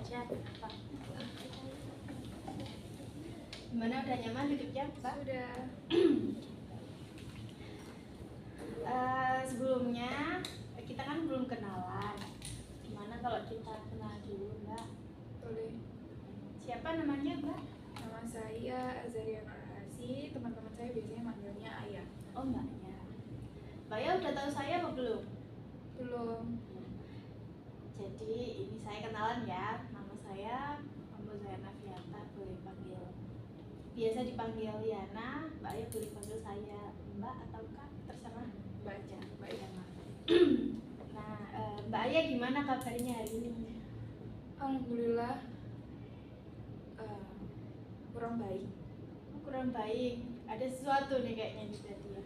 aja. Pak. Gimana, udah nyaman duduknya, Mbak? Sudah. Sebelumnya kita kan belum kenalan. Gimana kalau kita kenal dulu, Mbak? Boleh. Siapa namanya, Mbak? Nama saya Azaria Nurhasi. Teman-teman saya biasanya manggilnya Ayah. Oh, Mbaknya. Mbak ya udah tahu saya apa belum? Belum. Jadi ini saya kenalan ya. Nama saya Zaina Fiata, boleh panggil. Biasa dipanggil Yana. Mbak ya boleh panggil saya Mbak atau Kak, terserah. Mbak aja, Mbak Yana. Nah, Mbak Aya gimana kabarnya hari ini? Alhamdulillah kurang baik. Kurang baik. Ada sesuatu nih kayaknya di tadi ya.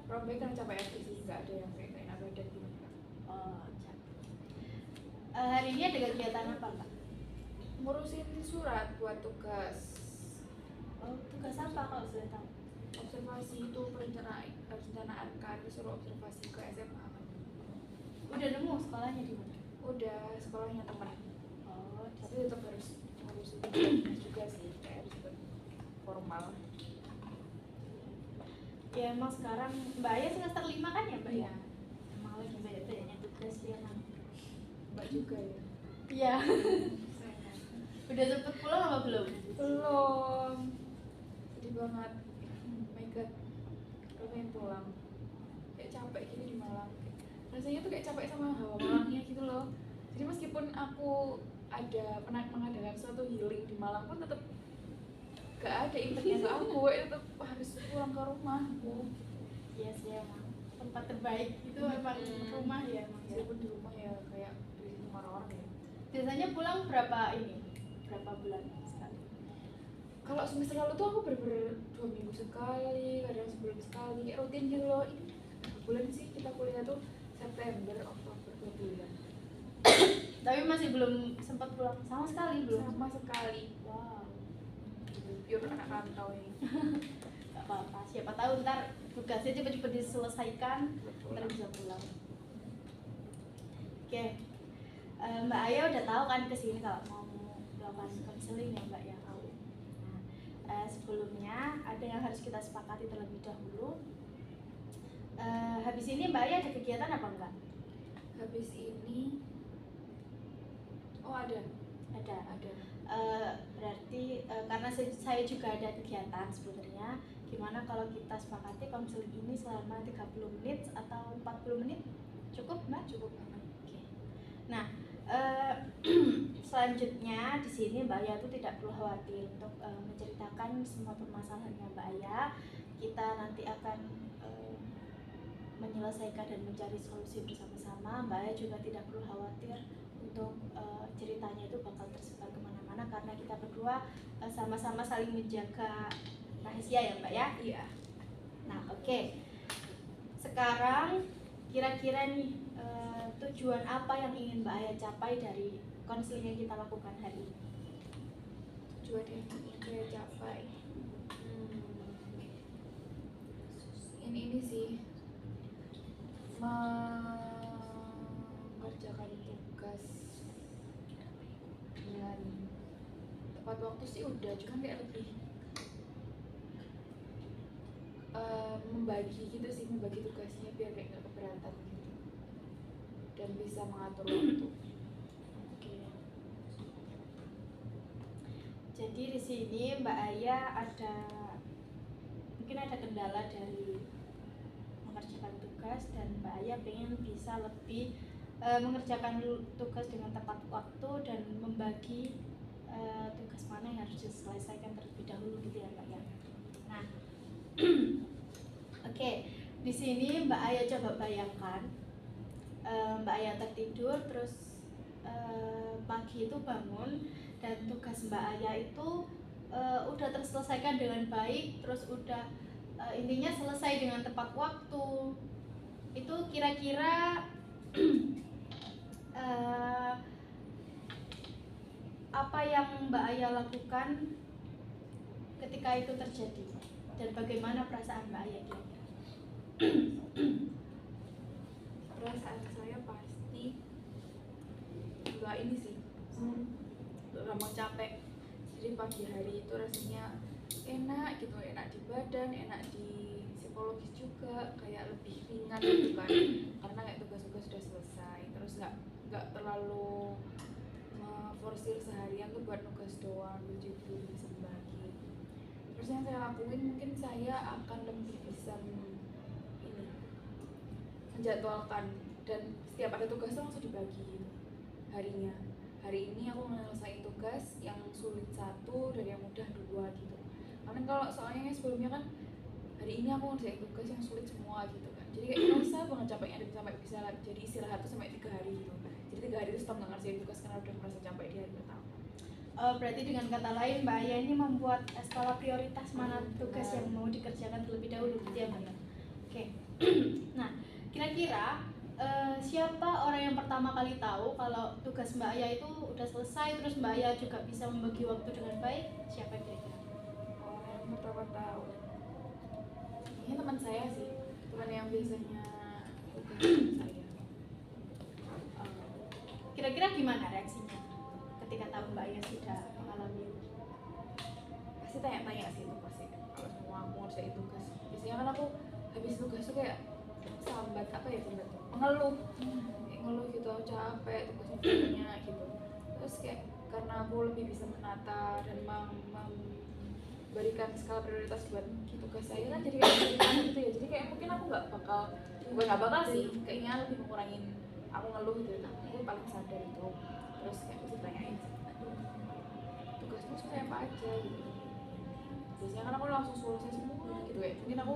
Kurang baik karena capek aja sih, nggak ada yang kayak enak badan gimana. Oh, capek. Hari ini ada kegiatan apa, Pak? Ngurusin surat buat tugas Oh, tugas apa kalau sudah tahu? observasi itu perencanaan kan, disuruh observasi ke SMA kan. Udah nemu sekolahnya di mana? Udah, sekolahnya teman. Oh, Tapi tetap harus ngurusin tugas juga sih, kayak harus ikut formal. ya emang sekarang Mbak Aya semester 5 kan ya, Mbak? Iya. Emang lagi banyak-banyaknya tugas dia kan. Mbak juga ya. Iya. Udah sempet pulang apa belum? Belum. Sedih banget. My God. Aku pengen pulang. Kayak capek gini di Malang. Rasanya tuh kayak capek sama hawa Malangnya gitu loh. Jadi meskipun aku pernah mengadakan suatu healing di Malang pun tetap gak ada impactnya ke aku. Tetap harus pulang ke rumah aku. Iya sih, emang tempat terbaik itu emang rumah ya, emang ya. Meskipun di rumah ya kayak di rumah orang-orang ya. Biasanya pulang berapa bulan sekali? Kalau semester lalu tuh aku bener-bener 2 minggu sekali, kadang sebulan sekali, kayak rutin gitu loh. Ini berapa bulan sih kita kuliah tuh? September, Oktober, 2 bulan. Tapi masih belum sempat pulang sama sekali belum? Sama sekali. Wow. Pure anak rantau ini. Gak apa-apa, siapa tahu ntar tugasnya cepat-cepat diselesaikan, ntar bisa pulang. Oke. Mbak Aya udah tahu kan kesini kalau mau melakukan konseling ya, Mbak ya, tahu. Nah, sebelumnya ada yang harus kita sepakati terlebih dahulu. Habis ini Mbak Aya ada kegiatan apa enggak? Habis ini, oh ada. Berarti karena saya juga ada kegiatan sebenarnya. Gimana kalau kita sepakati konseling ini selama 30 menit atau 40 menit? Cukup, Mbak? Cukup banget. Oke. Nah, selanjutnya di sini Mbak Aya itu tidak perlu khawatir untuk menceritakan semua permasalahannya Mbak Aya. Kita nanti akan menyelesaikan dan mencari solusi bersama-sama. Mbak Aya juga tidak perlu khawatir untuk ceritanya itu bakal tersebar kemana-mana karena kita berdua sama-sama saling menjaga rahasia ya, Mbak ya. Iya. Nah, oke. Sekarang kira-kira nih tujuan apa yang ingin Mbak Aya capai dari konseling yang kita lakukan hari ini? Tujuan yang ingin saya capai. Ini sih mengerjakan tugas dengan tepat waktu sih udah, cuman kayak lebih membagi gitu sih, membagi tugasnya biar kayak nggak keberatan gitu dan bisa mengatur waktu. Oke. Jadi di sini Mbak Aya mungkin ada kendala dari mengerjakan tugas dan Mbak Aya pengen bisa lebih mengerjakan tugas dengan tepat waktu dan membagi tugas mana yang harus diselesaikan terlebih dahulu gitu ya, Mbak ya. Nah, oke, di sini Mbak Aya coba bayangkan Mbak Aya tertidur terus pagi itu bangun dan tugas Mbak Aya itu udah terselesaikan dengan baik, terus udah intinya selesai dengan tepat waktu. Itu kira-kira apa yang Mbak Aya lakukan ketika itu terjadi dan bagaimana perasaan Mbak Aya kira-kira? Perasaan saya pasti ini sih, nggak gampang capek. Jadi pagi hari itu rasanya enak gitu, enak di badan, enak di psikologis juga, kayak lebih ringan gitu kan, karena kayak tugas-tugas sudah selesai, terus nggak terlalu forsir seharian tuh buat nugas doang, begitu bisa bagi. Terus yang saya lakuin mungkin saya akan lebih bisa ini menjadwalkan, dan setiap ada tugas tuh langsung dibagi gitu harinya. Hari ini aku menyelesaikan tugas yang sulit 1 dan yang mudah 2 gitu. Karena kalau soalnya sebelumnya kan hari ini aku ngerjain tugas yang sulit semua gitu kan, jadi kayak ngerasa banget capeknya, dan sampai bisa jadi istirahat tuh sampai 3 hari gitu. Jadi 3 hari itu stop nggak ngerjain tugas karena udah merasa capek di hari pertama. Berarti dengan kata lain Mbak Aya ini membuat skala prioritas mana tugas yang mau dikerjakan terlebih dahulu gitu ya Mbak ya. Oke. Nah, kira-kira siapa orang yang pertama kali tahu kalau tugas Mbak Aya itu udah selesai, terus Mbak Aya juga bisa membagi waktu dengan baik? Siapa kira-kira? Orang yang pertama tahu ini teman saya sih, teman yang biasanya tugas saya. Kira-kira gimana reaksinya ketika tahu Mbak Aya sudah mengalami itu? Pasti tanya-tanya sih itu pasti. Kalau semua aku ngerjain tugas, biasanya kan aku habis tugas tuh kayak sambat mengeluh, kayak ngeluh gitu, capek tugasnya banyak gitu. Terus kayak karena aku lebih bisa menata dan memberikan skala prioritas buat tugas saya kan, jadi kayak seringan gitu ya. Jadi kayak mungkin aku nggak bakal sih, kayaknya lebih mengurangi aku ngeluh gitu. Nah, aku paling sadar itu. Terus kayak mesti tanyain tugasmu selesai apa aja gitu. Biasanya kan aku langsung selesai semua gitu ya. Mungkin aku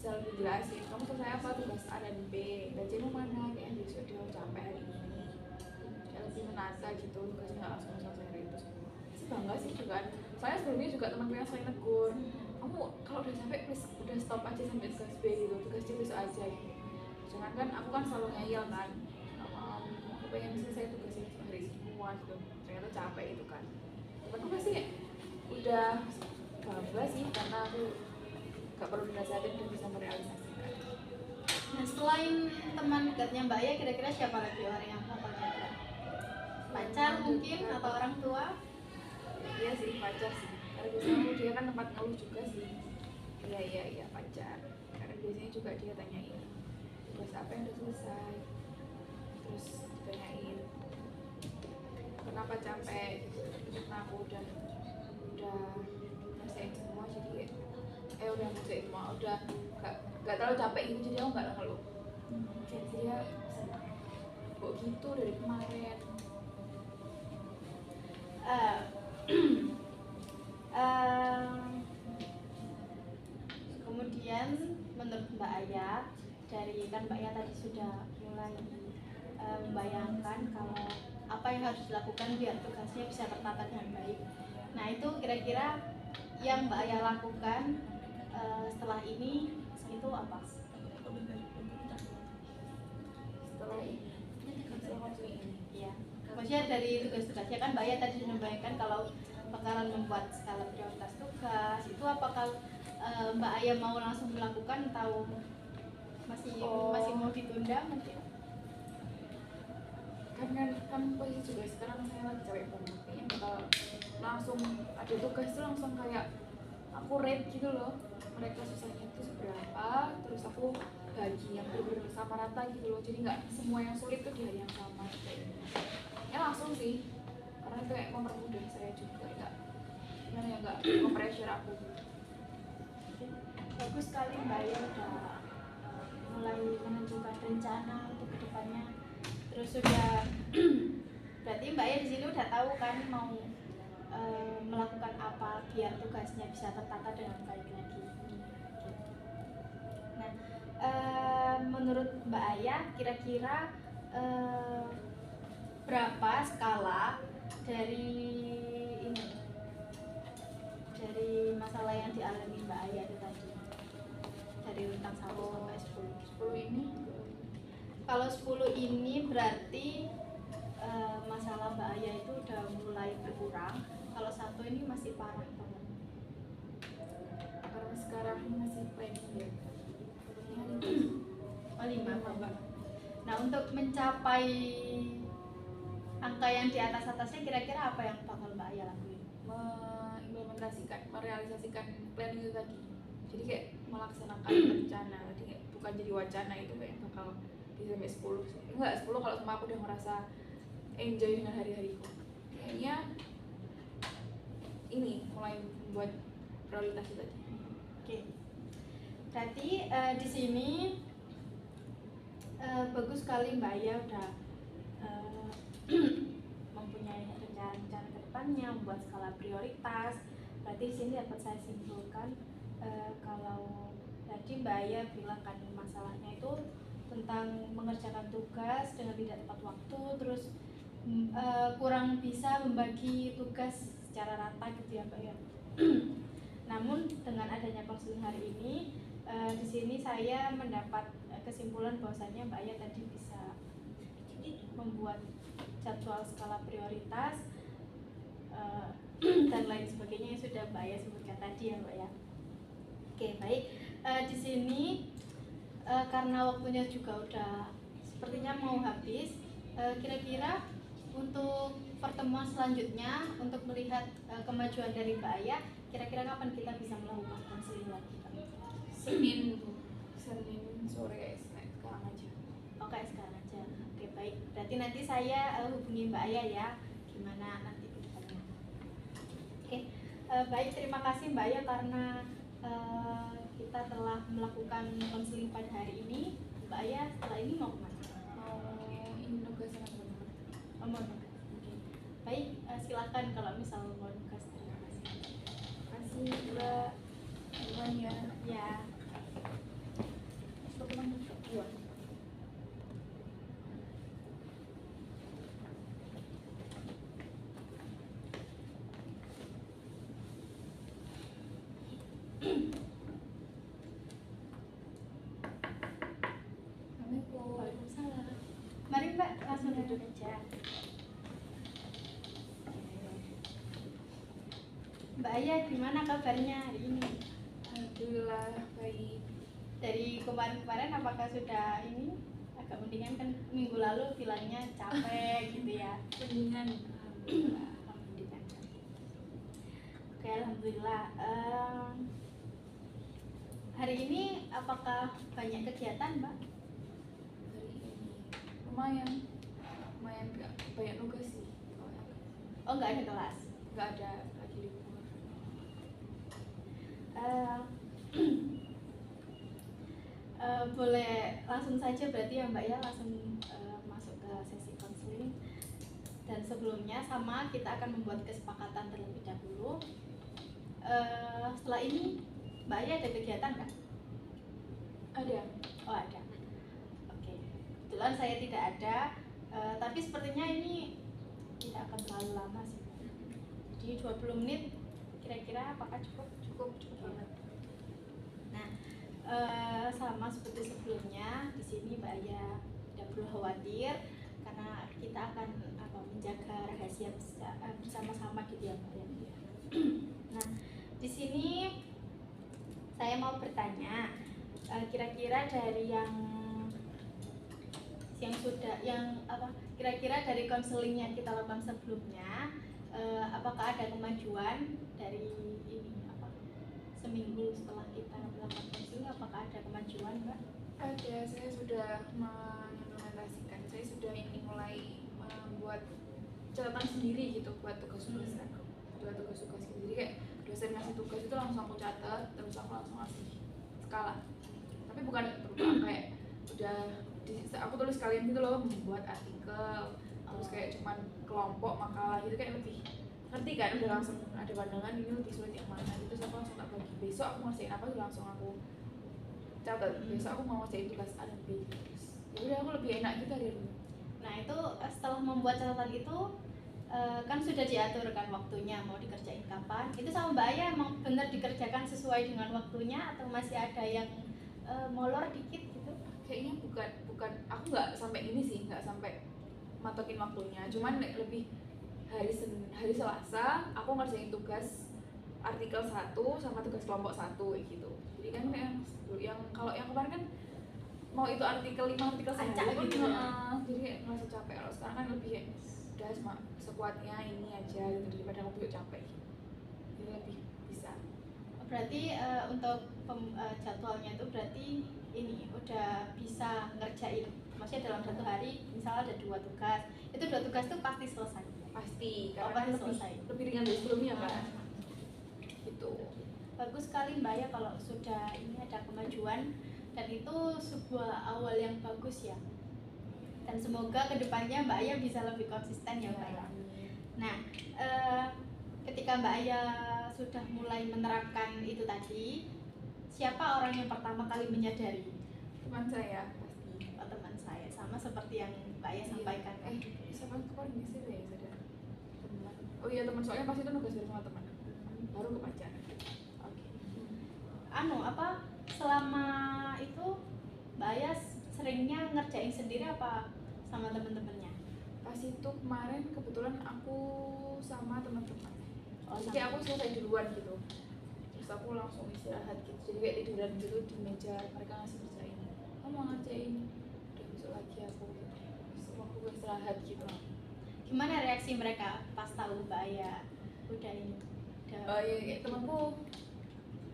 bisa lebih jelasin, kamu selesai apa tugas A dan B, dan C mu mana, kayaknya besok dia capek hari ini. Kayak lebih menata gitu, tugasnya nggak langsung selesai hari itu semua. Sih bangga sih juga kan. Saya sebelumnya juga temanku yang sering negur, kamu kalau udah capek please udah stop aja sampai tugas B gitu, tugas C besok aja gitu. Jangan kan, aku kan selalu ngeyel kan, aku pengen selesai tugasnya hari semua gitu, ternyata capek itu kan. Temanku pasti kayak udah bangga sih, karena aku gak perlu dinasihatin dan bisa merealisasikan. Nah, selain teman dekatnya Mbak Aya, kira-kira siapa lagi orang yang bakal jaga? Pacar mungkin atau orang tua? Iya sih, pacar sih. Karena biasanya dia kan tempat ngeluh juga sih. Iya pacar. Karena biasanya juga dia tanyain tugas apa yang udah selesai. Terus ditanyain kenapa capek gitu. Karena aku udah ngerjain semua, jadi udah ngerjain semua, udah gak terlalu capek gitu, jadi aku gak ngeluh. Jadi dia senang. Kok gitu dari kemarin. Kemudian menurut Mbak Aya, dari kan Mbak Aya tadi sudah mulai membayangkan kalau apa yang harus dilakukan biar tugasnya bisa tertata dengan baik. Nah, itu kira-kira yang Mbak Aya lakukan setelah ini itu apa? Setelah ini Ya, maksudnya dari tugas-tugasnya kan Mbak Aya tadi sudah membayangkan kalau bakalan membuat skala prioritas tugas, itu apakah Mbak Aya mau langsung melakukan atau masih mau ditunda mungkin? Karena kan posisi juga sekarang saya lagi capek banget, kayaknya bakal langsung ada tugas tuh langsung kayak aku rate gitu loh, mereka susahnya itu seberapa, terus aku bagi yang bener-bener sama rata gitu loh, jadi nggak semua yang sulit tuh di hari yang sama kayak gitu. Ya langsung sih, karena itu kayak mempermudah saya juga, nggak nge-pressure aku gitu. Bagus sekali Mbak Aya udah mulai menentukan rencana untuk kedepannya. Terus sudah berarti Mbak Aya di sini udah tahu kan mau melakukan apa biar tugasnya bisa tertata dengan baik lagi. Nah, menurut Mbak Aya kira-kira berapa skala dari masalah yang dialami Mbak Aya itu tadi, dari rentang 1 sampai 10 ini? Kalau 10 ini berarti masalah Mbak Aya itu udah mulai berkurang. Kalau 1 ini masih parah banget. Karena sekarang masih planning ya. Oh, 5 Mbak. Nah, untuk mencapai angka angka yang di atas-atasnya kira-kira apa yang bakal Mbak Aya lakuin? Merealisasikan plan itu tadi. Jadi kayak melaksanakan rencana. Jadi kayak bukan jadi wacana, itu kayak bakal bisa sampai 10. Enggak, 10 kalau semua aku udah ngerasa enjoy dengan hari-hariku. Kayaknya ini mulai membuat prioritas itu tadi. Oke. Berarti di sini bagus sekali Mbak Aya udah mempunyai rencana ke depannya, membuat skala prioritas. Berarti di sini dapat saya simpulkan kalau tadi Mbak Aya bilang kan masalahnya itu tentang mengerjakan tugas dengan tidak tepat waktu, terus kurang bisa membagi tugas secara rata gitu ya Mbak ya. Namun dengan adanya konseling hari ini, di sini saya mendapat kesimpulan bahwasanya Mbak Aya tadi bisa membuat jadwal skala prioritas dan lain sebagainya yang sudah Mbak Aya sebutkan tadi ya Mbak ya. Oke baik, di sini karena waktunya juga udah sepertinya mau habis, kira-kira untuk pertemuan selanjutnya untuk melihat kemajuan dari Mbak Aya, kira-kira kapan kita bisa melakukan konseling lagi Kak? Senin sore sekarang aja. Oke sekarang aja. Oke baik, berarti nanti saya hubungi Mbak Aya ya, gimana nanti ke depannya. Oke, baik, terima kasih Mbak Aya karena kita telah melakukan konseling pada hari ini. Mbak Aya setelah ini mau kemana? Mau ini nugas sama teman-teman. Mau nugas. Oke. Baik, silakan kalau misal mau nugas. Terima kasih. Kasih Mbak semuanya. Ya. Iya. Assalamualaikum. Waalaikumsalam. Mari Mbak, langsung duduk aja. Mbak Aya, gimana kabarnya hari ini? Alhamdulillah baik. Dari kemarin-kemarin apakah sudah ini agak mendingan, kan minggu lalu bilangnya capek gitu ya? Mendingan. Alhamdulillah. Oke, alhamdulillah. Hari ini apakah banyak kegiatan Mbak? Hari ini lumayan nggak banyak nugas sih. Oh, nggak ada kelas? Nggak ada lagi libur. Boleh langsung saja berarti ya Mbak ya, langsung masuk ke sesi konseling. Dan sebelumnya sama kita akan membuat kesepakatan terlebih dahulu. Setelah ini Mbak Aya ada kegiatan nggak? Ada. Oh ada. Oke. Kebetulan saya tidak ada, tapi sepertinya ini tidak akan terlalu lama sih. Jadi 20 menit kira-kira apakah cukup? Cukup banget. Nah, sama seperti sebelumnya, di sini Mbak Aya tidak perlu khawatir karena kita akan menjaga rahasia bersama-sama gitu ya Mbak Aya. Nah, di sini saya mau bertanya, kira-kira dari kira-kira dari konselingnya kita lakukan sebelumnya, apakah ada kemajuan dari ini seminggu setelah kita melakukan konseling, apakah ada kemajuan Mbak? Ada, saya sudah mengimplementasikan. Saya sudah ini mulai membuat catatan sendiri gitu buat tugas-tugas aku. Buat tugas-tugas gitu. Jadi kayak dosen ngasih tugas itu langsung aku catat, terus aku langsung ngasih skala. Tapi bukan berupa kayak udah aku tulis sekalian gitu loh, membuat artikel, terus kayak cuman kelompok makalah gitu, kayak lebih ngerti kan, udah langsung ada pandangan ini lebih sulit yang mana gitu. Terus aku langsung tak bagi, besok aku ngerjain apa tuh langsung aku catat, besok aku mau ngerjain tugas A dan B gitu. Terus ya udah aku lebih enak gitu hari ini. Nah itu setelah membuat catatan itu kan sudah diatur kan waktunya mau dikerjain kapan, itu sama Mbak Aya emang benar dikerjakan sesuai dengan waktunya atau masih ada yang molor dikit gitu? Kayaknya bukan aku nggak sampai ini sih, nggak sampai matokin waktunya, cuman lebih hari Selasa aku ngerjain tugas artikel 1 sama tugas kelompok 1 gitu. Jadi kan yang kalau yang kemarin kan mau itu artikel 5 artikel 1 acak kan gitu ya. jadi kayak ngerasa capek. Kalau sekarang kan lebih kayak udah sekuatnya ini aja gitu, daripada aku capek, jadi lebih bisa. Berarti untuk jadwalnya itu berarti ini udah bisa ngerjain, maksudnya dalam satu hari misalnya ada 2 tugas, itu 2 tugas tuh pasti selesai. Pasti, Oh, karena pasti kan selesai. lebih ringan dari sebelumnya kan. Gitu. Bagus sekali Mbak ya kalau sudah ini ada kemajuan, dan itu sebuah awal yang bagus ya. Dan semoga kedepannya Mbak Aya bisa lebih konsisten ya Mbak ya. Nah, ketika Mbak Aya sudah mulai menerapkan itu tadi, siapa orang yang pertama kali menyadari? Teman saya pasti. Oh, teman saya, sama seperti yang Mbak Aya sampaikan. Siapa kemarin sih ya sadar? Teman. Oh iya teman, soalnya pasti itu nugas sama teman. Baru ke pacar. Oke. Selama itu Mbak Aya seringnya ngerjain sendiri apa sama teman-temannya? Pas itu kemarin kebetulan aku sama teman-teman. Oh, jadi aku selesai duluan gitu, terus aku langsung istirahat gitu, jadi kayak tiduran gitu di meja, mereka ngasih ngerjain, kamu mau ngerjain, udah besok lagi aku gitu, terus aku istirahat gitu. Gimana reaksi mereka pas tahu Mbak Aya udah ini? Ya kayak temanku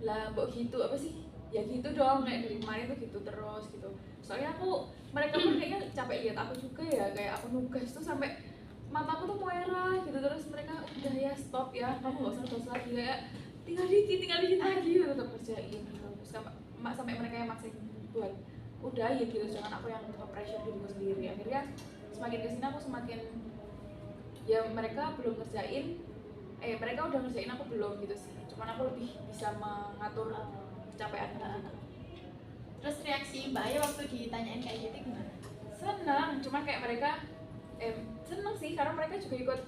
lah, mbok gitu apa sih, ya gitu dong, kayak dari kemarin tuh gitu terus gitu. Soalnya mereka pun kayaknya capek lihat aku juga ya, kayak aku nugas tuh sampai mataku tuh merah gitu, terus mereka udah ya stop ya, kamu gak usah nugas lagi, kayak tinggal dikit lagi ya, tetap kerjain gitu. Terus sampai mereka yang maksain buat udah ya gitu, jangan aku yang nge-pressure diriku sendiri. Akhirnya semakin kesini aku semakin ya mereka belum ngerjain, mereka udah ngerjain aku belum gitu sih, cuman aku lebih bisa mengatur kecapean gitu. Terus reaksi Mbak Aya waktu ditanyain kayak gitu gimana? Senang, cuman kayak mereka senang sih, karena mereka juga ikut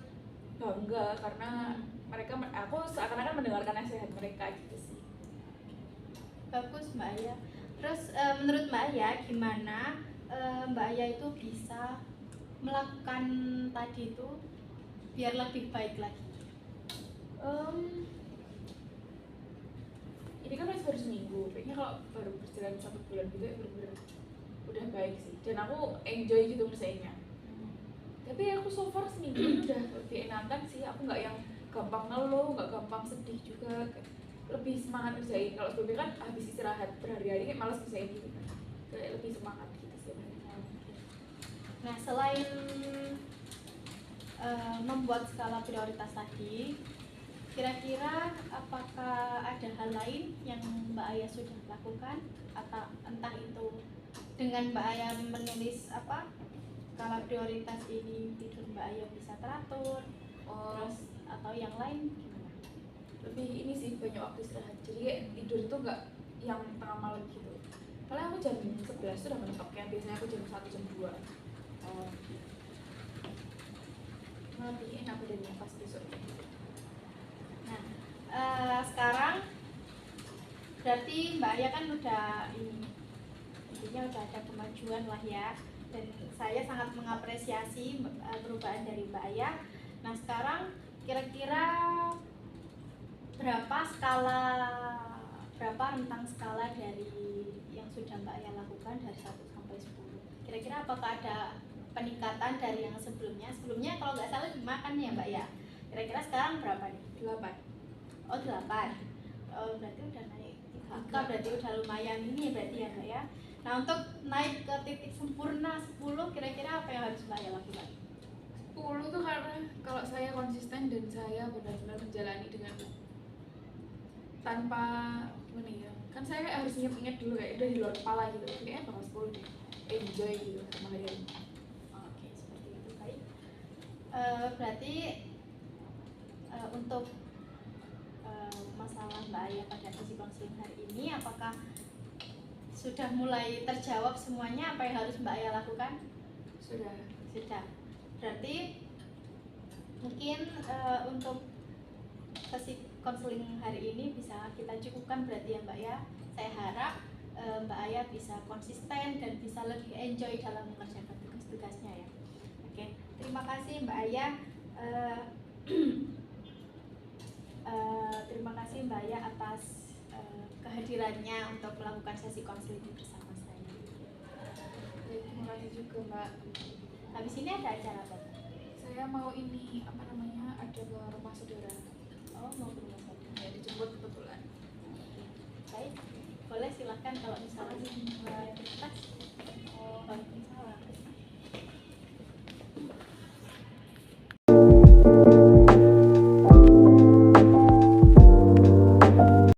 bangga karena aku seakan-akan mendengarkan nasihat mereka gitu sih. Bagus Mbak Aya. Terus menurut Mbak Aya gimana Mbak Aya itu bisa melakukan tadi itu biar lebih baik lagi? Ini kan masih baru seminggu, kayaknya kalau baru berjalan 1 bulan gitu ya bener-bener udah baik sih, dan aku enjoy gitu ngerjainnya. Tapi aku so far seminggu ini udah lebih enakan sih, aku nggak yang gampang ngeluh, nggak gampang sedih juga, lebih semangat ngerjain. Kalau sebelumnya kan habis istirahat berhari-hari kayak malas ngerjain gitu kan, kayak lebih semangat gitu sih. Nah, selain membuat skala prioritas tadi, kira-kira apakah ada hal lain yang Mbak Aya sudah lakukan, atau entah itu dengan Mbak Aya menulis skala prioritas ini tidur Mbak Aya bisa teratur, terus atau yang lain gimana? Lebih ini sih, banyak waktu istirahat, jadi kayak tidur itu nggak yang tengah malam gitu. Paling aku jam 11 sudah mentok, yang biasanya aku jam 1 jam 2. Lebih enak badannya pas besok. Nah, sekarang berarti Mbak Aya kan udah ini, intinya udah ada kemajuan lah ya, dan saya sangat mengapresiasi perubahan dari Mbak Aya. Nah, sekarang kira-kira berapa rentang skala dari yang sudah Mbak Aya lakukan dari 1 sampai 10? Kira-kira apakah ada peningkatan dari yang sebelumnya? Sebelumnya kalau nggak salah 5 kan ya Mbak ya? Kira-kira sekarang berapa nih? 8. Oh 8. Oh, berarti udah naik 3 angka, berarti udah lumayan ini berarti ya Mbak ya. Nah, untuk naik ke titik sempurna 10, kira-kira apa yang harus Mbak Aya lakukan? 10 tuh karena kalau saya konsisten dan saya benar-benar menjalani dengan tanpa gimana ya, kan saya harus ingat-ingat dulu kayak udah di luar kepala gitu, kayaknya bakal 10 deh, enjoy gitu sama hari ini. Oke, seperti itu. Baik. Berarti untuk masalah Mbak Aya pada sesi konseling hari ini, apakah sudah mulai terjawab semuanya apa yang harus Mbak Aya lakukan? Sudah. Berarti mungkin untuk sesi konseling hari ini bisa kita cukupkan berarti ya Mbak ya. Saya harap Mbak Aya bisa konsisten dan bisa lebih enjoy dalam mengerjakan tugas-tugasnya ya. Oke, terima kasih Mbak Aya. Terima kasih Mbak Aya atas kehadirannya untuk melakukan sesi konseling bersama saya. Terima kasih juga Mbak. Habis ini ada acara apa? saya mau ini apa namanya, ada ke rumah saudara. Oh, mau ke rumah saudara. Ya, dijemput kebetulan. Baik, boleh silahkan kalau misalnya Makasih, Mbak. ada tas. Oh, Waalaikumsalam.